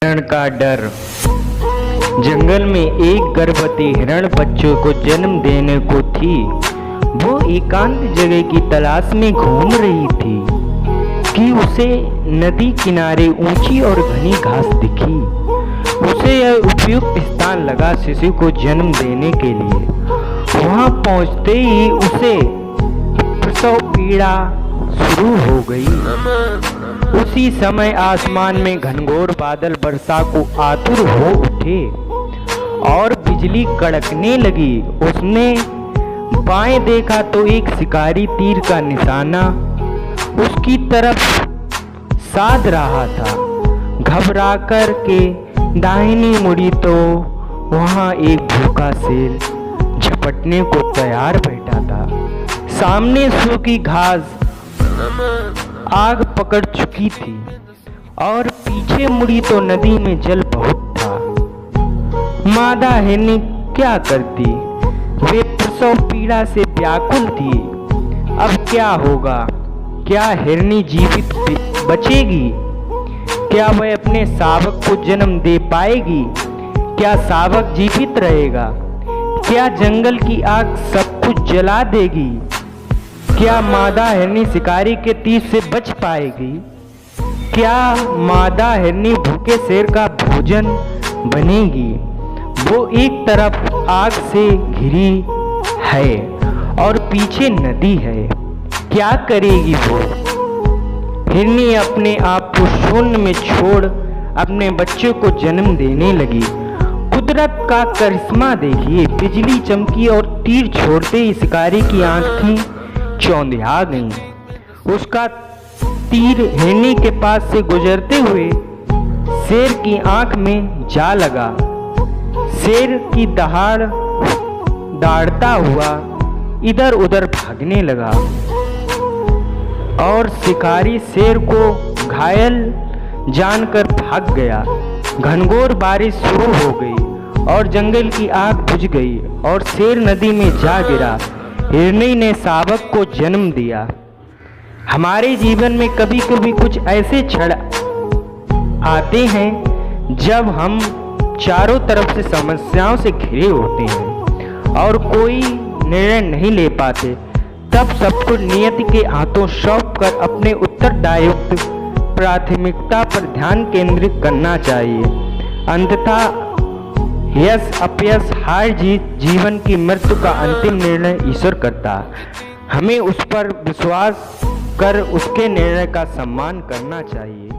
हिरण का डर। जंगल में एक गर्भवती हिरण बच्चों को जन्म देने को थी। वो एकांत जगह की तलाश में घूम रही थी कि उसे नदी किनारे ऊंची और घनी घास दिखी। उसे यह उपयुक्त स्थान लगा शिशु को जन्म देने के लिए। वहां पहुंचते ही उसे प्रसव पीड़ा शुरू हो गई। उसी समय आसमान में घनघोर बादल वर्षा को आतुर हो उठे और बिजली कड़कने लगी। उसने बाएं देखा तो एक शिकारी तीर का निशाना उसकी तरफ साध रहा था। घबरा कर के दाहिनी मुड़ी तो वहां एक भूखा शेर झपटने को तैयार बैठा था। सामने सूखी घास आग पकड़ चुकी थी और पीछे मुड़ी तो नदी में जल बहुत था। मादा हिरनी क्या करती? वे प्रसव पीड़ा से व्याकुल थी। अब क्या होगा? क्या हिरनी जीवित बचेगी? क्या वह अपने शावक को जन्म दे पाएगी? क्या शावक जीवित रहेगा? क्या जंगल की आग सब कुछ जला देगी? क्या मादा हिरनी शिकारी के तीर से बच पाएगी? क्या मादा हिरनी भूखे शेर का भोजन बनेगी? वो एक तरफ आग से घिरी है और पीछे नदी है। क्या करेगी वो? हिरनी अपने आप को शून्य में छोड़ अपने बच्चों को जन्म देने लगी। कुदरत का करिश्मा देखिए, बिजली चमकी और तीर छोड़ते ही शिकारी की आंखें चौंधिया गई। उसका तीर हिरनी के पास से गुजरते हुए शेर की आंख में जा लगा। शेर की दहाड़ दाढ़ता हुआ इधर उधर भागने लगा और शिकारी शेर को घायल जानकर भाग गया। घनघोर बारिश शुरू हो गई और जंगल की आग बुझ गई और शेर नदी में जा गिरा। हिरनी ने शावक को जन्म दिया। हमारे जीवन में कभी कभी कुछ ऐसे क्षण आते हैं जब हम चारों तरफ से समस्याओं से घिरे होते हैं और कोई निर्णय नहीं ले पाते। तब सब कुछ नियति के हाथों सौंप कर अपने उत्तरदायित्व प्राथमिकता पर ध्यान केंद्रित करना चाहिए। अंततः यश अपयश हार जीत जीवन की मृत्यु का अंतिम निर्णय ईश्वर करता। हमें उस पर विश्वास कर उसके निर्णय का सम्मान करना चाहिए।